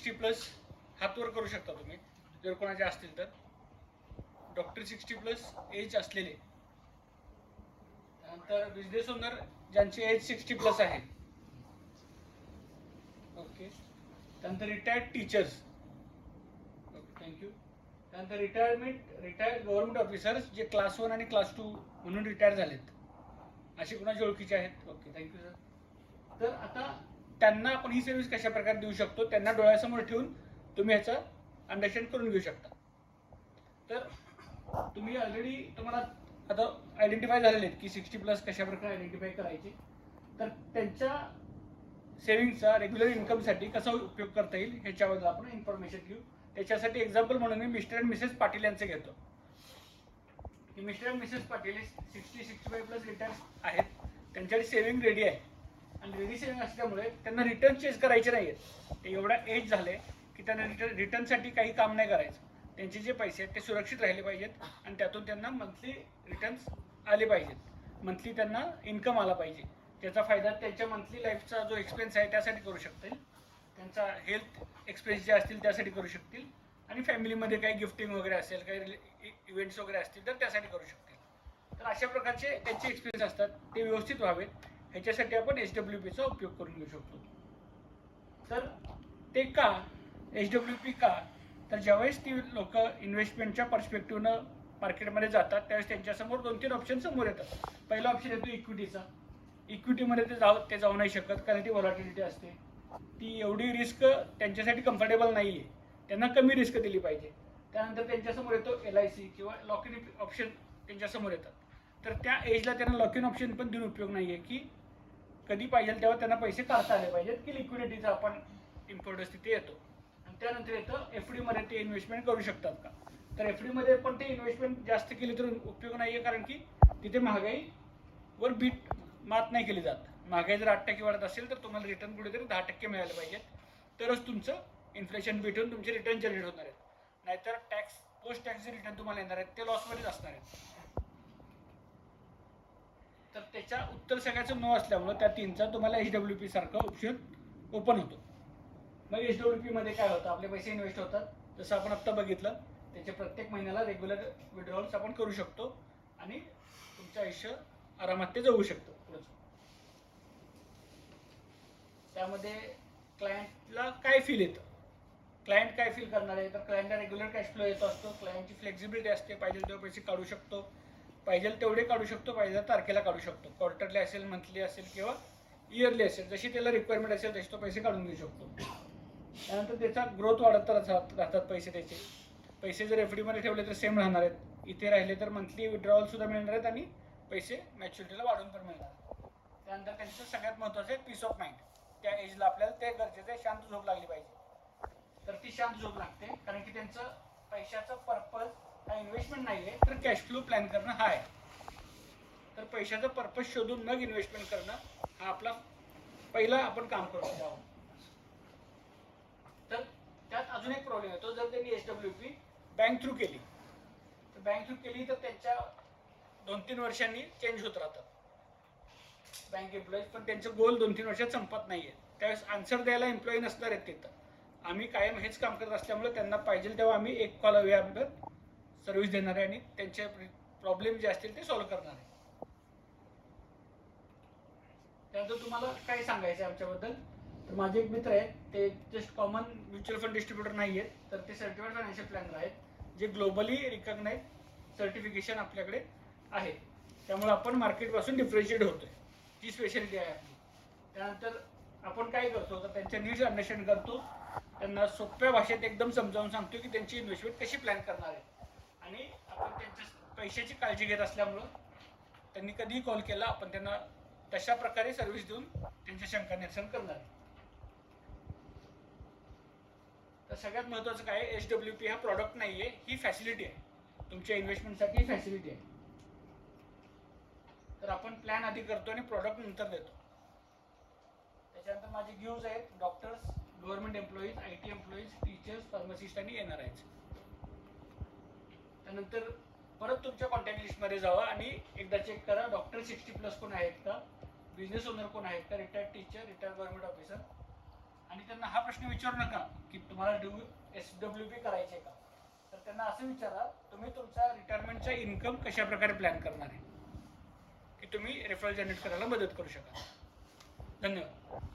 60+ हात वर करू शकता तुम्ही जर कोणाचे असतील तर. डॉक्टर 60+ एज असलेले. त्यानंतर बिझनेस ओनर ज्यांची एज 60+ आहे. ओके. त्यानंतर रिटायर्ड टीचर्स. Okay, thank you. त्यानंतर रिटायर्ड गव्हर्नमेंट ऑफिसर्स जे क्लास 1 आणि क्लास 2 म्हणून रिटायर झालेत, असे कुणाचे ओळखीचे आहेत? Okay, thank you sir. तर आता त्यांना आपण ही सर्व्हिस कशा प्रकारे देऊ शकतो, त्यांना डोळ्यासमोर ठेवून तुम्ही ह्याचा अंडरस्टँड करून घेऊ शकता. तर तुम्ही ऑलरेडी तुम्हाला आता आयडेंटिफाय झालेले आहेत की 60+ कशा प्रकारे आयडेंटिफाय करायचे. तर त्यांच्या सेव्हिंगचा रेग्युलर इन्कमसाठी कसा उपयोग करता येईल ह्याच्याबद्दल आपण इन्फॉर्मेशन घेऊ. त्याच्यासाठी एक्झाम्पल म्हणून मी मिस्टर अँड मिसेस पाटील यांचे घेतो. की mister and Mrs Patil 60-65+ retire आहेत. त्यांच्याकडे सेव्हिंग रेडी आहे आणि रेडी सेव्हिंग असल्यामुळे त्यांना रिटर्न चेंज करायचे नाही आहेत. ते एवढा एज झाले की त्यांना रिटर्नसाठी काही काम नाही करायचं. त्यांचे जे पैसे आहेत ते सुरक्षित राहिले पाहिजेत आणि त्यातून त्यांना मंथली रिटर्न्स आले पाहिजेत. मंथली त्यांना इन्कम आला पाहिजे. त्याचा फायदा त्यांच्या मंथली लाईफचा जो एक्सपेन्स आहे त्यासाठी करू शकतील. त्यांचा हेल्थ एक्सपेन्स जे असतील त्यासाठी करू शकतील आणि फॅमिलीमध्ये काही गिफ्टिंग वगैरे असेल, काही इव्हेंट्स वगैरे असतील तर त्यासाठी करू शकतील. तर अशा प्रकारचे त्यांचे एक्सपेन्स असतात, ते व्यवस्थित व्हावेत ह्याच्यासाठी आपण HWPचा उपयोग करून घेऊ शकतो. तर ते का HWP का? तर ज्यावेळेस ती लोक इन्व्हेस्टमेंटच्या पर्स्पेक्टिव्हनं मार्केटमध्ये जातात त्यावेळेस त्यांच्यासमोर 2-3 ऑप्शन समोर येतात. पहिला ऑप्शन येतो इक्विटीचा. इक्विटीमध्ये ते जाऊ नाही शकत कारण ती व्हॉलॅटिलिटी असते. ती एवढी रिस्क त्यांच्यासाठी कम्फर्टेबल नाही आहे. त्यांना कमी रिस्क दिली पाहिजे. त्यानंतर त्यांच्यासमोर येतो LIC किंवा लॉक इन ऑप्शन त्यांच्यासमोर येतात. तर त्या एजला त्यांना लॉक इन ऑप्शन पण देऊन उपयोग नाही आहे की कधी पाहिजे तेव्हा त्यांना पैसे काढता आले पाहिजेत की लिक्विडिटीचा आपण इम्पॉर्टन्स तिथे येतो. आणि त्यानंतर येतं FD मध्ये ते इन्व्हेस्टमेंट करू शकतात का? तर FD मध्ये पण ते इन्व्हेस्टमेंट जास्त केली तर उपयोग नाही आहे कारण की तिथे महागाईवर मात नाही केली जात. महागाई जर 8% वाढत असेल तर तुम्हाला रिटर्न कुठेतरी 10% मिळाले पाहिजेत, तरच तुमचं इन्फ्लेशन भेटून तुमचे रिटर्न जनरेट होणार आहेत. नाहीतर पोस्ट टॅक्स जे रिटर्न तुम्हाला येणार आहेत ते लॉसमध्येच असणार आहेत. तर त्याच्या उत्तर सगळ्याचं नो असल्यामुळे त्या 3चा तुम्हाला HWP सारखा ऑप्शन ओपन होतो. मग HWP मध्ये काय होतं, आपले पैसे इन्व्हेस्ट होतात. जसं आपण आत्ता बघितलं, त्याचे प्रत्येक महिन्याला रेग्युलर विड्रॉल्स आपण करू शकतो आणि तुमचं आयुष्य आरामात ते जगू शकतं. त्यामध्ये क्लायंटला काय फील येतं, क्लायंट काय फील करणार आहे? तर क्लायंटला रेग्युलर कॅश फ्लो येतो असतो. क्लायंटची फ्लेक्झिबिलिटी असते, पाहिजे तेव्हा पैसे काढू शकतो, पाहिजे तेवढे काढू शकतो, पाहिजे तारखेला काढू शकतो. क्वार्टरली असेल, मंथली असेल किंवा इयरली असेल, जशी त्याला रिक्वायरमेंट असेल तशी तो पैसे काढून घेऊ शकतो. त्यानंतर त्याचा ग्रोथ वाढत राहतात पैसे. त्याचे पैसे जर FD मध्ये ठेवले तर सेम राहणार आहेत, इथे राहिले तर मंथली विड्रॉवल सुद्धा मिळणार आहेत आणि पैसे मॅच्युरिटीला वाढून पण मिळणार. त्यानंतर त्यांचं सगळ्यात महत्त्वाचं आहे पीस ऑफ माइंड. त्या एजला आपल्याला ते गरजेचं आहे, शांत झोप लागली पाहिजे. तर ती शांत झोप लागते कारण की त्यांचं पैशाचा पर्पज हा इन्व्हेस्टमेंट नाही आहे तर कॅश फ्लो प्लॅन करणं हा आहे. तर पैशाचा पर्पज शोधून मग इन्व्हेस्टमेंट करणं हा आपला पहिला आपण काम करतो. तर त्यात अजून एक प्रॉब्लेम येतो, जर त्यांनी HWP बँक थ्रू केली तर त्यांच्या 2-3 वर्षांनी चेंज होत राहतात बँक एम्प्लॉईज. पण त्यांचं गोल 2-3 वर्षात संपत नाहीये. त्यावेळेस आन्सर द्यायला एम्प्लॉई नसणार आहेत तिथं. आम्ही कायम हेच काम करत असल्यामुळे त्यांना पाहिजे तेव्हा आम्ही एक कॉल अवेअर सर्व्हिस देणार आहे आणि त्यांचे प्रॉब्लेम जे असतील ते सॉल्व्ह करणार आहे. त्यानंतर तुम्हाला काय सांगायचं आहे आमच्याबद्दल, तर माझे एक मित्र आहेत, ते just common mutual fund distributor नाही आहेत, तर ते सर्टिफाईड फायनान्शियल प्लॅनर आहेत, जे ग्लोबली रिकॉग्नाइज सर्टिफिकेशन आपल्याकडे आहे. त्यामुळे आपण मार्केटपासून डिफरन्शिएट होतोय, ही स्पेशालिटी आहे आपली. त्यानंतर आपण काय करतो तर त्यांच्या नीड्स अंडरस्टँड करतो, त्यांना सोप्या भाषेत एकदम समजावून सांगतो की त्यांची इन्व्हेस्टमेंट कशी प्लॅन करणार आहे. आणि आपण त्यांच्या पैशाची काळजी घेत असल्यामुळं त्यांनी कधीही कॉल केला आपण त्यांना तशा प्रकारे सर्व्हिस देऊन त्यांच्या शंका निरसन करणार आहे. तर सगळ्यात महत्त्वाचं काय, HWP हा प्रॉडक्ट नाहीये, ही फॅसिलिटी आहे. तुमच्या इन्व्हेस्टमेंटसाठी फॅसिलिटी आहे. तर आपण प्लॅन आधी करतो आणि प्रॉडक्ट नंतर देतो. त्याच्यानंतर माझे गिव्ज आहेत doctors, government employees, IT employees, teachers, pharmacist आणि NRIs. त्यानंतर परत तुमच्या कॉन्टॅक्ट लिस्टमध्ये जावा आणि एकदा चेक करा डॉक्टर 60+ कोण आहेत का, बिझनेस ओनर कोण आहेत का, retired teacher, retired government officer आणि त्यांना हा प्रश्न विचारू नका की तुम्हाला SWP करायचे का, तर त्यांना असं विचारा तुम्ही तुमच्या रिटायरमेंटचा इन्कम कशा प्रकारे प्लॅन करणार आहे की तुम्ही रेफरल जनरेट करायला मदत करू शकाल. धन्यवाद.